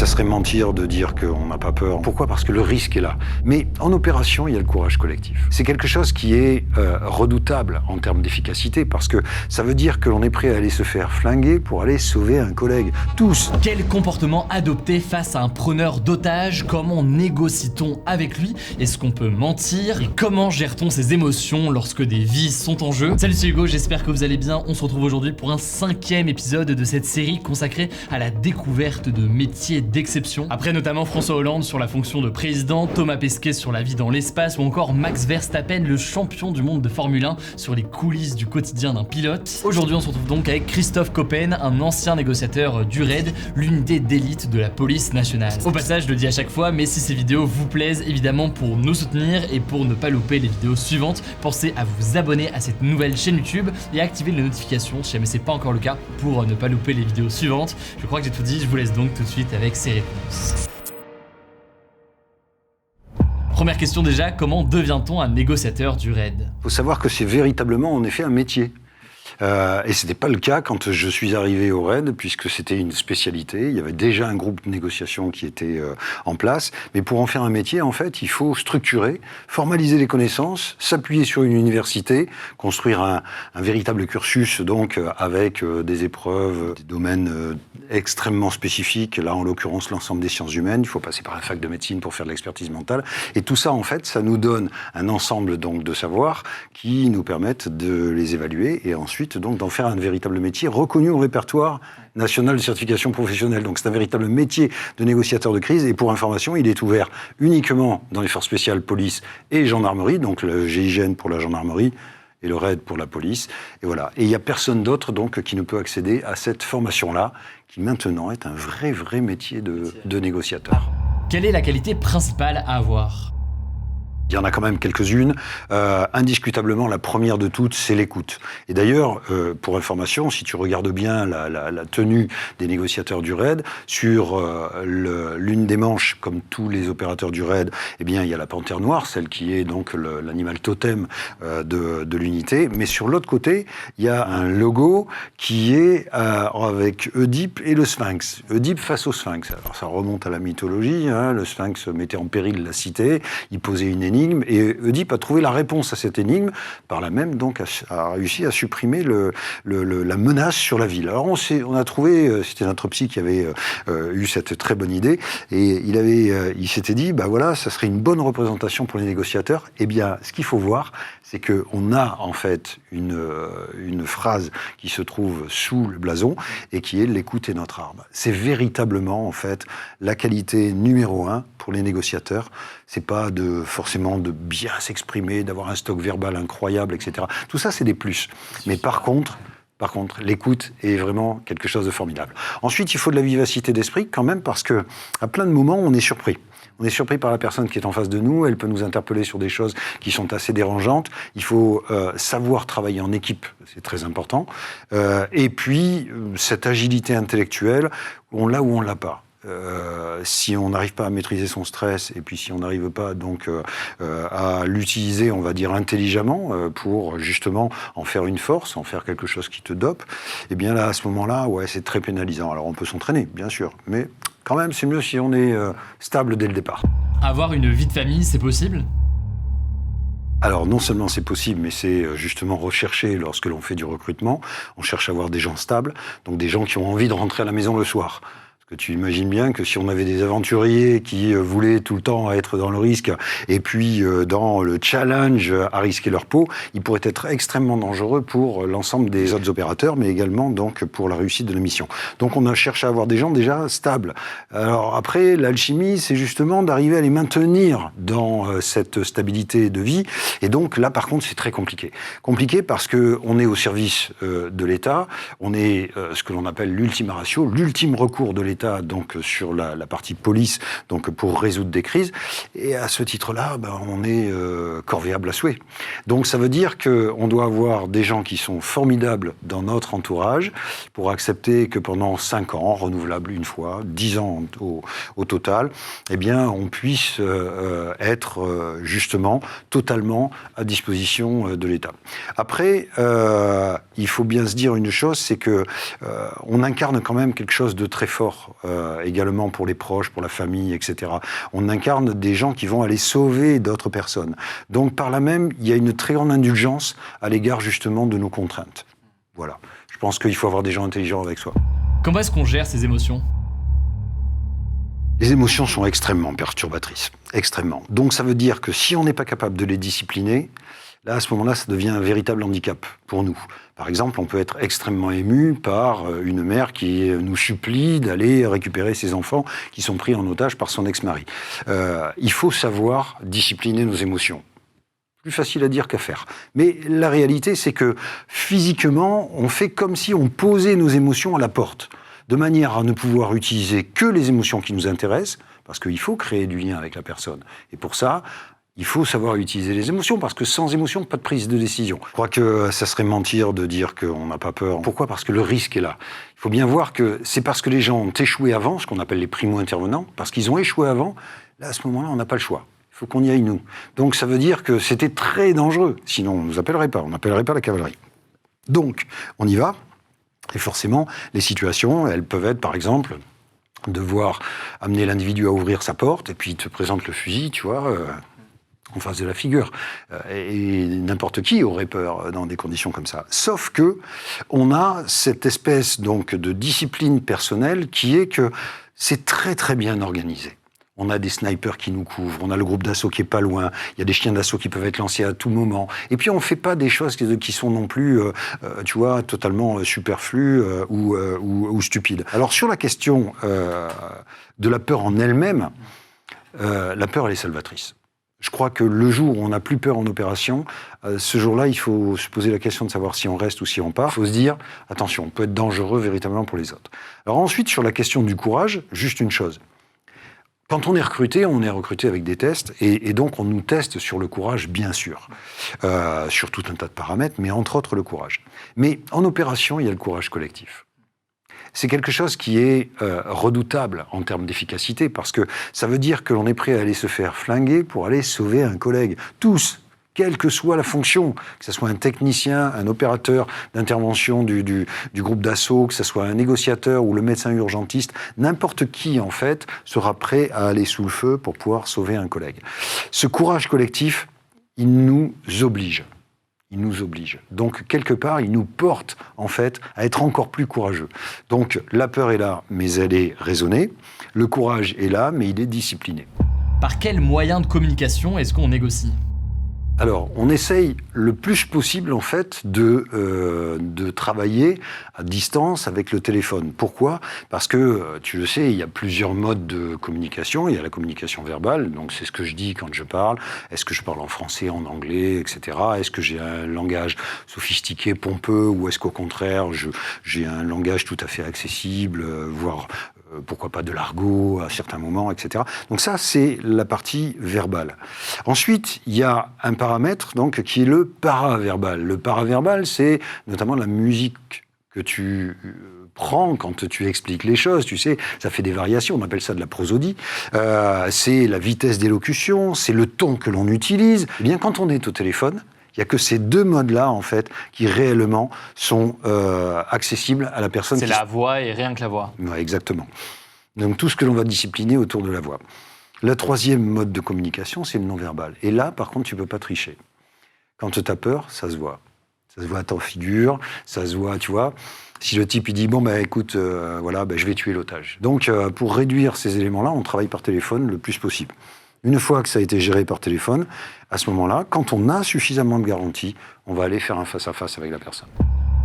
serait mentir de dire qu'on n'a pas peur. Pourquoi ? Parce que le risque est là. Mais en opération, il y a le courage collectif. C'est quelque chose qui est redoutable en termes d'efficacité, parce que ça veut dire que l'on est prêt à aller se faire flinguer pour aller sauver un collègue. Tous. Quel comportement adopter face à un preneur d'otages ? Comment négocie-t-on avec lui ? Est-ce qu'on peut mentir ? Et comment gère-t-on ses émotions lorsque des vies sont en jeu ? Salut, c'est Hugo, j'espère que vous allez bien. On se retrouve aujourd'hui pour un 5e épisode de cette série consacrée à la découverte de métiers d'exception. Après notamment François Hollande sur la fonction de président, Thomas Pesquet sur la vie dans l'espace ou encore Max Verstappen, le champion du monde de Formule 1, sur les coulisses du quotidien d'un pilote. Aujourd'hui, on se retrouve donc avec Christophe Coppen, un ancien négociateur du RAID, l'unité d'élite de la police nationale. Au passage, je le dis à chaque fois, mais si ces vidéos vous plaisent, évidemment pour nous soutenir et pour ne pas louper les vidéos suivantes, pensez à vous abonner à cette nouvelle chaîne YouTube et à activer les notifications si jamais c'est pas encore le cas pour ne pas louper les vidéos suivantes. Je crois que j'ai tout dit, je vous laisse donc tout de suite avec ces réponses. Première question déjà, comment devient-on un négociateur du RAID ? Il faut savoir que c'est véritablement en effet un métier. Et ce n'était pas le cas quand je suis arrivé au RAID, puisque c'était une spécialité. Il y avait déjà un groupe de négociation qui était en place. Mais pour en faire un métier, en fait, il faut structurer, formaliser les connaissances, s'appuyer sur une université, construire un véritable cursus, donc avec des épreuves, des domaines extrêmement spécifiques. Là, en l'occurrence, l'ensemble des sciences humaines. Il faut passer par la fac de médecine pour faire de l'expertise mentale. Et tout ça, en fait, ça nous donne un ensemble donc de savoirs qui nous permettent de les évaluer et ensuite donc d'en faire un véritable métier reconnu au répertoire national de certification professionnelle. Donc c'est un véritable métier de négociateur de crise et pour information, il est ouvert uniquement dans les forces spéciales police et gendarmerie, donc le GIGN pour la gendarmerie et le RAID pour la police. Et voilà. Et il n'y a personne d'autre donc qui ne peut accéder à cette formation-là, qui maintenant est un vrai métier de négociateur. Quelle est la qualité principale à avoir ? Il y en a quand même quelques-unes. Indiscutablement, la première de toutes, c'est l'écoute. Et d'ailleurs, pour information, si tu regardes bien la tenue des négociateurs du RAID, sur l'une des manches, comme tous les opérateurs du RAID, eh bien, il y a la panthère noire, celle qui est donc l'animal totem de l'unité. Mais sur l'autre côté, il y a un logo qui est avec Oedipe et le Sphinx. Oedipe face au Sphinx. Alors, ça remonte à la mythologie. Hein, le Sphinx mettait en péril la cité, il posait une énigme, et Oedipe a trouvé la réponse à cette énigme, par là même donc a réussi à supprimer la menace sur la ville. Alors on a trouvé, c'était notre psy qui avait eu cette très bonne idée, et il s'était dit, bah voilà, ça serait une bonne représentation pour les négociateurs. Eh bien, ce qu'il faut voir, c'est qu'on a en fait une phrase qui se trouve sous le blason, et qui est « l'écoute est notre arme ». C'est véritablement en fait la qualité numéro 1 pour les négociateurs. C'est pas forcément de bien s'exprimer, d'avoir un stock verbal incroyable, etc. Tout ça, c'est des plus. Mais par contre, l'écoute est vraiment quelque chose de formidable. Ensuite, il faut de la vivacité d'esprit quand même, parce que à plein de moments, on est surpris. On est surpris par la personne qui est en face de nous, elle peut nous interpeller sur des choses qui sont assez dérangeantes. Il faut savoir travailler en équipe, c'est très important. Et puis, cette agilité intellectuelle, on l'a ou on l'a pas. Si on n'arrive pas à maîtriser son stress et puis si on n'arrive pas donc à l'utiliser, on va dire intelligemment, pour justement en faire une force, en faire quelque chose qui te dope, et bien là à ce moment-là, ouais, c'est très pénalisant. Alors on peut s'entraîner, bien sûr, mais quand même c'est mieux si on est stable dès le départ. Avoir une vie de famille, c'est possible ? Alors non seulement c'est possible, mais c'est justement recherché lorsque l'on fait du recrutement. On cherche à avoir des gens stables, donc des gens qui ont envie de rentrer à la maison le soir. Que tu imagines bien que si on avait des aventuriers qui voulaient tout le temps être dans le risque et puis dans le challenge à risquer leur peau, ils pourraient être extrêmement dangereux pour l'ensemble des autres opérateurs, mais également donc pour la réussite de la mission. Donc on a cherché à avoir des gens déjà stables. Alors après, l'alchimie, c'est justement d'arriver à les maintenir dans cette stabilité de vie. Et donc là, par contre, c'est très compliqué. Compliqué parce que on est au service de l'État, on est ce que l'on appelle l'ultima ratio, l'ultime recours de l'État, donc sur la partie police, donc pour résoudre des crises. Et à ce titre-là, on est corvéable à souhait. Donc ça veut dire qu'on doit avoir des gens qui sont formidables dans notre entourage pour accepter que pendant 5 ans, renouvelable une fois, 10 ans au total, eh bien, on puisse être justement totalement à disposition de l'État. Après, il faut bien se dire une chose, c'est que on incarne quand même quelque chose de très fort autres, également pour les proches, pour la famille, etc. On incarne des gens qui vont aller sauver d'autres personnes. Donc par là même, il y a une très grande indulgence à l'égard justement de nos contraintes. Voilà. Je pense qu'il faut avoir des gens intelligents avec soi. Comment est-ce qu'on gère ses émotions ? Les émotions sont extrêmement perturbatrices, extrêmement. Donc ça veut dire que si on n'est pas capable de les discipliner, là, à ce moment-là, ça devient un véritable handicap pour nous. Par exemple, on peut être extrêmement ému par une mère qui nous supplie d'aller récupérer ses enfants qui sont pris en otage par son ex-mari. Il faut savoir discipliner nos émotions. Plus facile à dire qu'à faire. Mais la réalité, c'est que physiquement, on fait comme si on posait nos émotions à la porte, de manière à ne pouvoir utiliser que les émotions qui nous intéressent, parce qu'il faut créer du lien avec la personne. Et pour ça, il faut savoir utiliser les émotions, parce que sans émotion, pas de prise de décision. Je crois que ça serait mentir de dire qu'on n'a pas peur. Pourquoi ? Parce que le risque est là. Il faut bien voir que c'est parce que les gens ont échoué avant, ce qu'on appelle les primo-intervenants, parce qu'ils ont échoué avant, là, à ce moment-là, on n'a pas le choix. Il faut qu'on y aille, nous. Donc ça veut dire que c'était très dangereux. Sinon, on ne nous appellerait pas. On n'appellerait pas la cavalerie. Donc, on y va. Et forcément, les situations, elles peuvent être, par exemple, devoir amener l'individu à ouvrir sa porte, et puis il te présente le fusil, tu vois, en face de la figure. Et n'importe qui aurait peur dans des conditions comme ça. Sauf que on a cette espèce donc de discipline personnelle qui est que c'est très très bien organisé. On a des snipers qui nous couvrent, on a le groupe d'assaut qui est pas loin, il y a des chiens d'assaut qui peuvent être lancés à tout moment. Et puis on fait pas des choses qui sont non plus, tu vois, totalement superflues ou stupides. Alors sur la question de la peur en elle-même, la peur elle est salvatrice. Je crois que le jour où on n'a plus peur en opération, ce jour-là, il faut se poser la question de savoir si on reste ou si on part. Il faut se dire, attention, on peut être dangereux véritablement pour les autres. Alors ensuite, sur la question du courage, juste une chose. Quand on est recruté avec des tests, et donc on nous teste sur le courage, bien sûr, sur tout un tas de paramètres, mais entre autres le courage. Mais en opération, il y a le courage collectif. C'est quelque chose qui est redoutable en termes d'efficacité, parce que ça veut dire que l'on est prêt à aller se faire flinguer pour aller sauver un collègue. Tous, quelle que soit la fonction, que ce soit un technicien, un opérateur d'intervention du groupe d'assaut, que ce soit un négociateur ou le médecin urgentiste, n'importe qui, en fait, sera prêt à aller sous le feu pour pouvoir sauver un collègue. Ce courage collectif, il nous oblige. Il nous oblige. Donc, quelque part, il nous porte, en fait, à être encore plus courageux. Donc, la peur est là, mais elle est raisonnée. Le courage est là, mais il est discipliné. Par quels moyens de communication est-ce qu'on négocie ? Alors, on essaye le plus possible, en fait, de travailler à distance avec le téléphone. Pourquoi ? Parce que, tu le sais, il y a plusieurs modes de communication. Il y a la communication verbale, donc c'est ce que je dis quand je parle. Est-ce que je parle en français, en anglais, etc. Est-ce que j'ai un langage sophistiqué, pompeux, ou est-ce qu'au contraire, j'ai un langage tout à fait accessible, voire pourquoi pas de l'argot à certains moments, etc. Donc ça, c'est la partie verbale. Ensuite, il y a un paramètre donc, qui est le paraverbal. Le paraverbal, c'est notamment la musique que tu prends quand tu expliques les choses. Tu sais, ça fait des variations, on appelle ça de la prosodie. C'est la vitesse d'élocution, c'est le ton que l'on utilise. Eh bien, quand on est au téléphone, il n'y a que ces deux modes-là, en fait, qui réellement sont accessibles à la personne. C'est la voix et rien que la voix. Ouais, exactement. Donc tout ce que l'on va discipliner autour de la voix. Le troisième mode de communication, c'est le non-verbal. Et là, par contre, tu ne peux pas tricher. Quand tu as peur, ça se voit. Ça se voit à ta figure, ça se voit, tu vois. Si le type il dit, bon, écoute, voilà, je vais tuer l'otage. Donc, pour réduire ces éléments-là, on travaille par téléphone le plus possible. Une fois que ça a été géré par téléphone, à ce moment-là, quand on a suffisamment de garanties, on va aller faire un face-à-face avec la personne.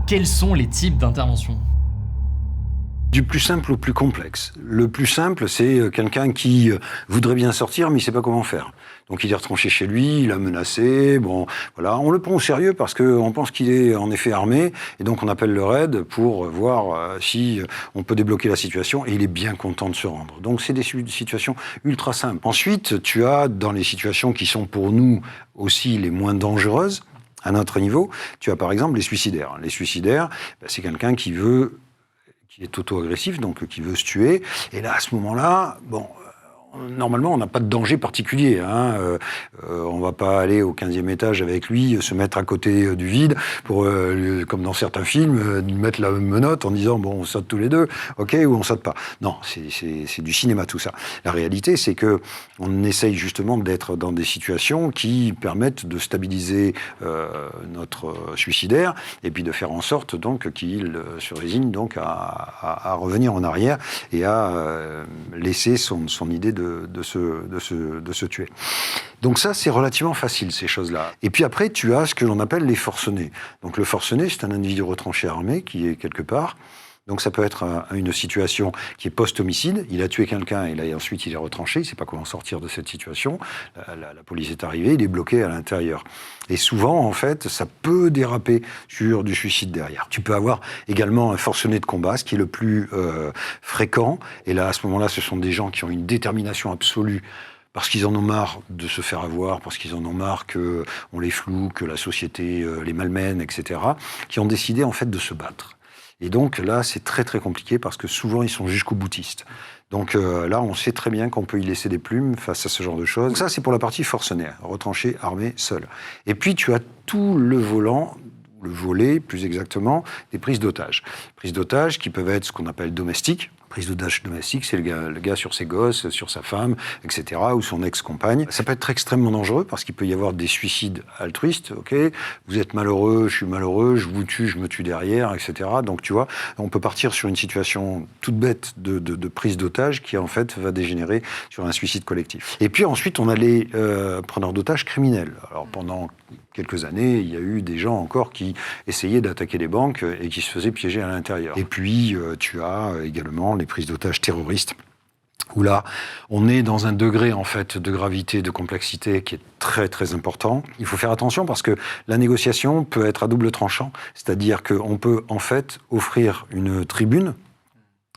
Quels sont les types d'interventions ? Du plus simple au plus complexe. Le plus simple, c'est quelqu'un qui voudrait bien sortir, mais il ne sait pas comment faire. Donc il est retranché chez lui, il a menacé, bon, voilà. On le prend au sérieux parce qu'on pense qu'il est en effet armé, et donc on appelle le RAID pour voir si on peut débloquer la situation, et il est bien content de se rendre. Donc c'est des situations ultra simples. Ensuite, tu as, dans les situations qui sont pour nous aussi les moins dangereuses, à notre niveau, tu as par exemple les suicidaires. Les suicidaires, c'est quelqu'un qui est auto-agressif, donc qui veut se tuer. Et là, à ce moment-là, bon, Normalement, on n'a pas de danger particulier. On ne va pas aller au 15e étage avec lui, se mettre à côté du vide, pour, comme dans certains films, mettre la menotte en disant « bon, on saute tous les deux, ok, ou on saute pas ». Non, c'est du cinéma tout ça. La réalité, c'est qu'on essaye justement d'être dans des situations qui permettent de stabiliser notre suicidaire et puis de faire en sorte donc qu'il se résigne donc à revenir en arrière et à laisser son idée de se tuer. Donc ça, c'est relativement facile, ces choses-là. Et puis après, tu as ce que l'on appelle les forcenés. Donc le forcené, c'est un individu retranché armé qui est quelque part. Donc ça peut être une situation qui est post-homicide. Il a tué quelqu'un et là ensuite il est retranché. Il ne sait pas comment sortir de cette situation. La police est arrivée, il est bloqué à l'intérieur. Et souvent, en fait, ça peut déraper sur du suicide derrière. Tu peux avoir également un forcené de combat, ce qui est le plus fréquent. Et là, à ce moment-là, ce sont des gens qui ont une détermination absolue parce qu'ils en ont marre de se faire avoir, parce qu'ils en ont marre qu'on les floue, que la société les malmène, etc., qui ont décidé en fait de se battre. Et donc là, c'est très très compliqué parce que souvent, ils sont jusqu'au boutiste. Donc là, on sait très bien qu'on peut y laisser des plumes face à ce genre de choses. Donc ça, c'est pour la partie forcené, retranché, armé, seul. Et puis, tu as tout le volet, plus exactement, des prises d'otages. Prises d'otages qui peuvent être ce qu'on appelle domestiques. Prise d'otage domestique, c'est le gars sur ses gosses, sur sa femme, etc., ou son ex-compagne. Ça peut être extrêmement dangereux parce qu'il peut y avoir des suicides altruistes. Ok, vous êtes malheureux, je suis malheureux, je vous tue, je me tue derrière, etc. Donc tu vois, on peut partir sur une situation toute bête de prise d'otage qui en fait va dégénérer sur un suicide collectif. Et puis ensuite, on a les preneurs d'otages criminels. Alors pendant quelques années, il y a eu des gens encore qui essayaient d'attaquer les banques et qui se faisaient piéger à l'intérieur. Et puis, tu as également les prises d'otages terroristes, où là, on est dans un degré, en fait, de gravité, de complexité qui est très, très important. Il faut faire attention parce que la négociation peut être à double tranchant, c'est-à-dire qu'on peut, en fait, offrir une tribune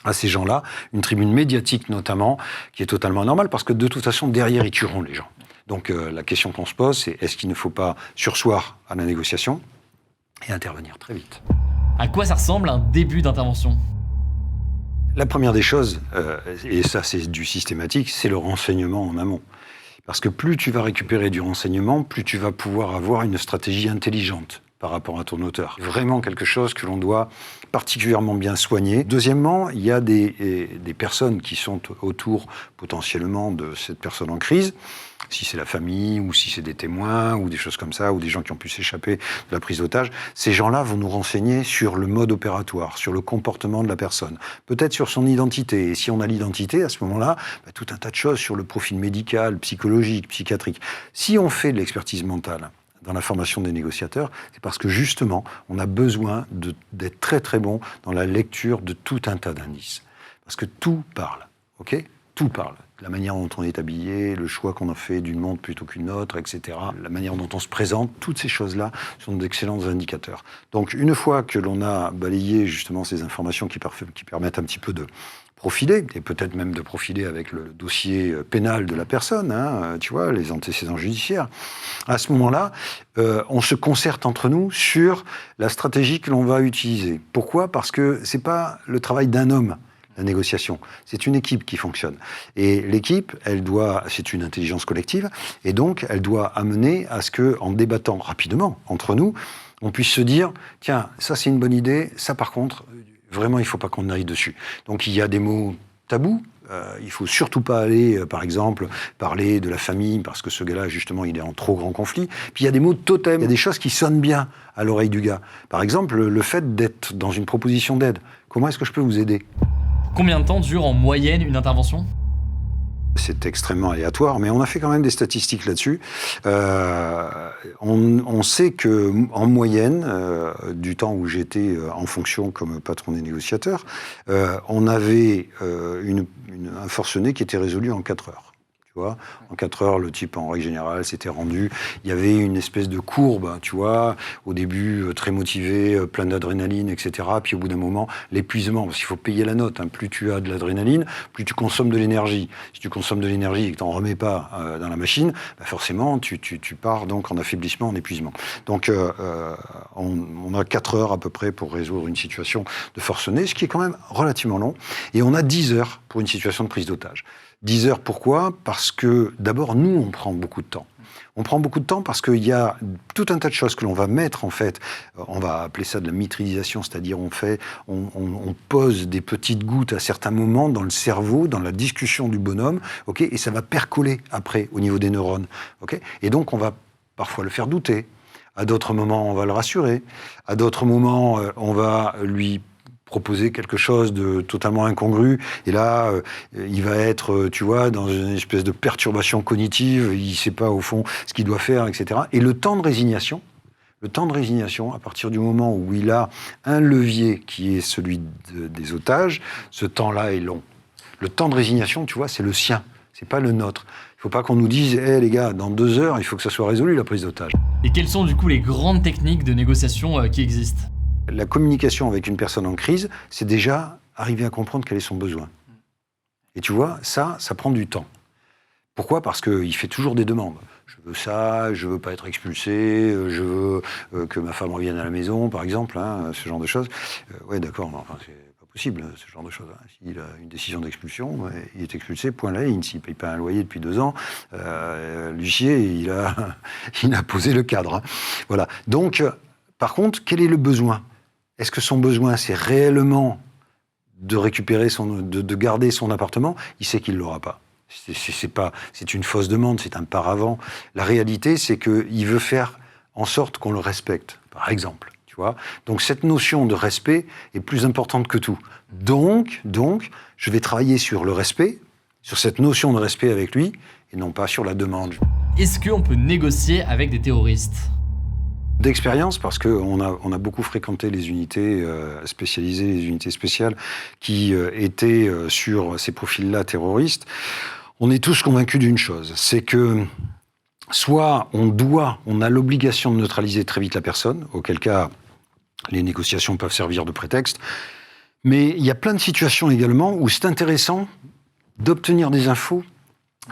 à ces gens-là, une tribune médiatique notamment, qui est totalement anormale, parce que de toute façon, derrière, ils tueront les gens. Donc la question qu'on se pose, c'est est-ce qu'il ne faut pas surseoir à la négociation et intervenir très vite. À quoi ça ressemble un début d'intervention ? La première des choses, et ça c'est du systématique, c'est le renseignement en amont. Parce que plus tu vas récupérer du renseignement, plus tu vas pouvoir avoir une stratégie intelligente par rapport à ton auteur. Vraiment quelque chose que l'on doit particulièrement bien soigner. Deuxièmement, il y a des personnes qui sont autour potentiellement de cette personne en crise, si c'est la famille, ou si c'est des témoins, ou des choses comme ça, ou des gens qui ont pu s'échapper de la prise d'otage. Ces gens-là vont nous renseigner sur le mode opératoire, sur le comportement de la personne, peut-être sur son identité. Et si on a l'identité, à ce moment-là, tout un tas de choses sur le profil médical, psychologique, psychiatrique. Si on fait de l'expertise mentale dans la formation des négociateurs, c'est parce que justement, on a besoin d'être très très bon dans la lecture de tout un tas d'indices. Parce que tout parle, ok ? Tout parle. La manière dont on est habillé, le choix qu'on a fait d'une montre plutôt qu'une autre, etc. La manière dont on se présente, toutes ces choses-là sont d'excellents indicateurs. Donc, une fois que l'on a balayé justement ces informations qui permettent un petit peu de profiler, et peut-être même de profiler avec le dossier pénal de la personne, tu vois, les antécédents judiciaires, à ce moment-là, on se concerte entre nous sur la stratégie que l'on va utiliser. Pourquoi ? Parce que c'est pas le travail d'un homme, la négociation. C'est une équipe qui fonctionne. Et l'équipe, c'est une intelligence collective, et donc elle doit amener à ce que, en débattant rapidement entre nous, on puisse se dire, tiens, ça c'est une bonne idée, ça par contre, vraiment il ne faut pas qu'on aille dessus. Donc il y a des mots tabous. Il ne faut surtout pas aller, par exemple, parler de la famille, parce que ce gars-là, justement, il est en trop grand conflit. Puis il y a des mots totems, il y a des choses qui sonnent bien à l'oreille du gars. Par exemple, le fait d'être dans une proposition d'aide. Comment est-ce que je peux vous aider ? Combien de temps dure en moyenne une intervention ? C'est extrêmement aléatoire, mais on a fait quand même des statistiques là-dessus. On sait qu'en moyenne, du temps où j'étais en fonction comme patron des négociateurs, on avait un forcené qui était résolu en 4 heures. Tu vois, en 4 heures, le type, en règle générale, s'était rendu. Il y avait une espèce de courbe, tu vois, au début, très motivé, plein d'adrénaline, etc. Puis au bout d'un moment, l'épuisement, parce qu'il faut payer la note. Plus tu as de l'adrénaline, plus tu consommes de l'énergie. Si tu consommes de l'énergie et que tu n'en remets pas dans la machine, forcément, tu pars donc en affaiblissement, en épuisement. Donc, on a 4 heures à peu près pour résoudre une situation de forcené, ce qui est quand même relativement long. Et on a 10 heures pour une situation de prise d'otage. 10 heures, pourquoi ? Parce que, d'abord, nous, on prend beaucoup de temps. On prend beaucoup de temps parce qu'il y a tout un tas de choses que l'on va mettre, en fait. On va appeler ça de la mitridisation, c'est-à-dire on pose des petites gouttes à certains moments dans le cerveau, dans la discussion du bonhomme, okay, et ça va percoler après au niveau des neurones. Okay, et donc, on va parfois le faire douter. À d'autres moments, on va le rassurer. À d'autres moments, on va lui proposer quelque chose de totalement incongru. Et là, il va être, tu vois, dans une espèce de perturbation cognitive. Il ne sait pas, au fond, ce qu'il doit faire, etc. Et le temps de résignation, à partir du moment où il a un levier qui est celui des otages, ce temps-là est long. Le temps de résignation, tu vois, c'est le sien. C'est pas le nôtre. Il ne faut pas qu'on nous dise, les gars, dans 2 heures, il faut que ça soit résolu, la prise d'otage. Et quelles sont du coup les grandes techniques de négociation qui existent ? La communication avec une personne en crise, c'est déjà arriver à comprendre quel est son besoin. Et tu vois, ça prend du temps. Pourquoi ? Parce qu'il fait toujours des demandes. Je veux ça, je veux pas être expulsé, je veux que ma femme revienne à la maison, par exemple, hein, ce genre de choses. Ouais, d'accord, mais enfin, c'est pas possible, ce genre de choses. Hein. S'il a une décision d'expulsion, il est expulsé, point la ligne. S'il paye pas un loyer depuis 2 ans, l'huissier, il a posé le cadre. Hein. Voilà. Donc, par contre, quel est le besoin ? Est-ce que son besoin, c'est réellement de récupérer de garder son appartement ? Il sait qu'il l'aura pas. C'est une fausse demande, c'est un paravent. La réalité, c'est qu'il veut faire en sorte qu'on le respecte, par exemple. Tu vois ? Donc cette notion de respect est plus importante que tout. Donc, je vais travailler sur le respect, sur cette notion de respect avec lui, et non pas sur la demande. Est-ce qu'on peut négocier avec des terroristes ? D'expérience, parce qu'on a beaucoup fréquenté les unités spécialisées, les unités spéciales qui étaient sur ces profils-là terroristes. On est tous convaincus d'une chose, c'est que soit on a l'obligation de neutraliser très vite la personne, auquel cas les négociations peuvent servir de prétexte, mais il y a plein de situations également où c'est intéressant d'obtenir des infos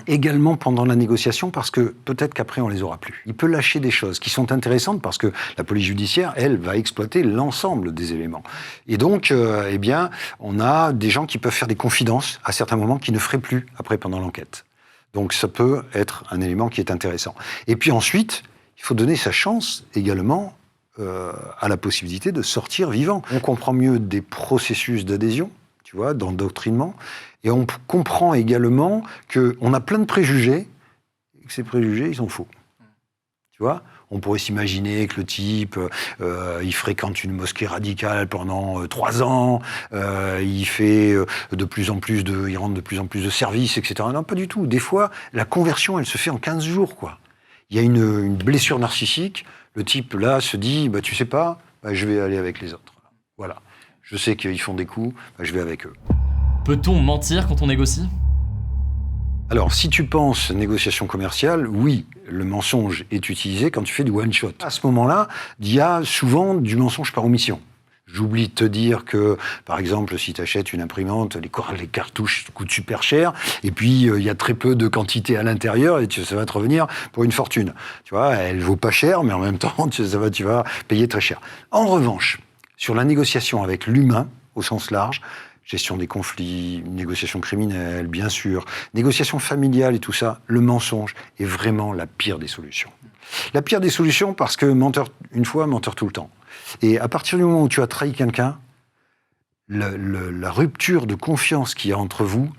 également pendant la négociation, parce que peut-être qu'après on les aura plus. Il peut lâcher des choses qui sont intéressantes parce que la police judiciaire, elle, va exploiter l'ensemble des éléments. Et donc, on a des gens qui peuvent faire des confidences à certains moments qui ne feraient plus après pendant l'enquête. Donc ça peut être un élément qui est intéressant. Et puis ensuite, il faut donner sa chance également à la possibilité de sortir vivant. On comprend mieux des processus d'adhésion, tu vois, d'endoctrinement. Et on comprend également qu'on a plein de préjugés, et que ces préjugés, ils sont faux. Tu vois ? On pourrait s'imaginer que le type, il fréquente une mosquée radicale pendant 3 ans, il fait il rentre de plus en plus de services, etc. Non, pas du tout. Des fois, la conversion, elle se fait en 15 jours, quoi. Il y a une blessure narcissique, le type, là, se dit, tu sais pas, je vais aller avec les autres. Voilà. Je sais qu'ils font des coups, je vais avec eux. Peut-on mentir quand on négocie ? Alors, si tu penses négociation commerciale, oui, le mensonge est utilisé quand tu fais du one-shot. À ce moment-là, il y a souvent du mensonge par omission. J'oublie de te dire que, par exemple, si tu achètes une imprimante, les cartouches coûtent super cher, et puis il y a très peu de quantité à l'intérieur, et ça va te revenir pour une fortune. Tu vois, elle vaut pas cher, mais en même temps, tu vas payer très cher. En revanche, sur la négociation avec l'humain, au sens large, gestion des conflits, négociation criminelle, bien sûr, négociation familiale et tout ça, le mensonge est vraiment la pire des solutions. La pire des solutions parce que menteur une fois, menteur tout le temps. Et à partir du moment où tu as trahi quelqu'un, la rupture de confiance qu'il y a entre vous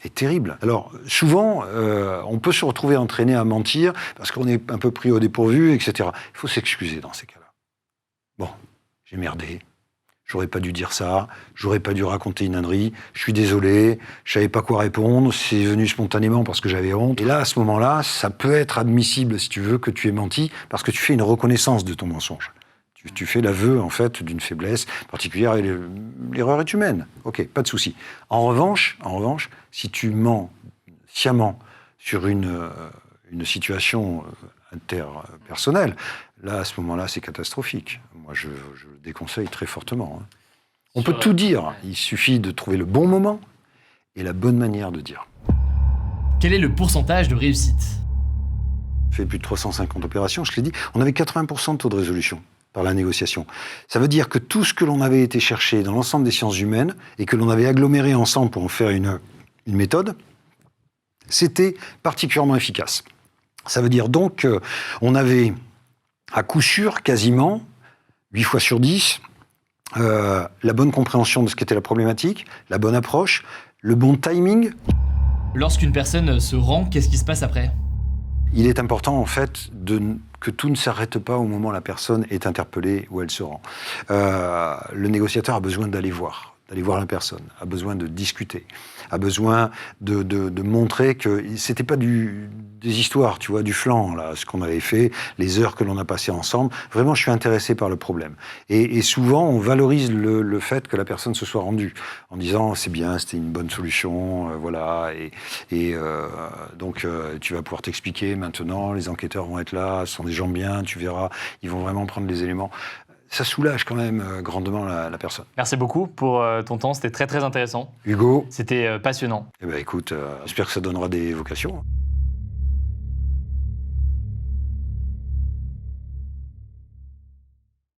est terrible. Alors, souvent, on peut se retrouver entraîné à mentir parce qu'on est un peu pris au dépourvu, etc. Il faut s'excuser dans ces cas-là. Bon, j'ai merdé. J'aurais pas dû dire ça, j'aurais pas dû raconter une ânerie, je suis désolé, je savais pas quoi répondre, c'est venu spontanément parce que j'avais honte. Et là, à ce moment-là, ça peut être admissible, si tu veux, que tu aies menti, parce que tu fais une reconnaissance de ton mensonge. Tu fais l'aveu, en fait, d'une faiblesse particulière, et l'erreur est humaine. Ok, pas de souci. En revanche, si tu mens sciemment sur une situation interpersonnelle, là, à ce moment-là, c'est catastrophique. Moi, je le déconseille très fortement. Hein. On peut tout dire. Il suffit de trouver le bon moment et la bonne manière de dire. Quel est le pourcentage de réussite ? On fait plus de 350 opérations, je l'ai dit. On avait 80% de taux de résolution par la négociation. Ça veut dire que tout ce que l'on avait été chercher dans l'ensemble des sciences humaines et que l'on avait aggloméré ensemble pour en faire une méthode, C'était particulièrement efficace. Ça veut dire donc qu'on avait, à coup sûr, quasiment, 8 fois sur 10, la bonne compréhension de ce qu'était la problématique, la bonne approche, le bon timing. Lorsqu'une personne se rend, qu'est-ce qui se passe après ? Il est important, en fait, que tout ne s'arrête pas au moment où la personne est interpellée ou elle se rend. Le négociateur a besoin d'aller voir la personne, a besoin de discuter, a besoin de montrer que c'était pas des histoires, tu vois, du flanc, là, ce qu'on avait fait, les heures que l'on a passées ensemble. Vraiment, je suis intéressé par le problème. Et souvent, on valorise le fait que la personne se soit rendue, en disant, c'est bien, c'était une bonne solution, voilà, donc tu vas pouvoir t'expliquer maintenant, les enquêteurs vont être là, ce sont des gens bien, tu verras, ils vont vraiment prendre les éléments. Ça soulage quand même grandement la personne. Merci beaucoup pour ton temps, c'était très très intéressant. Hugo. C'était passionnant. Eh ben écoute, j'espère que ça donnera des vocations.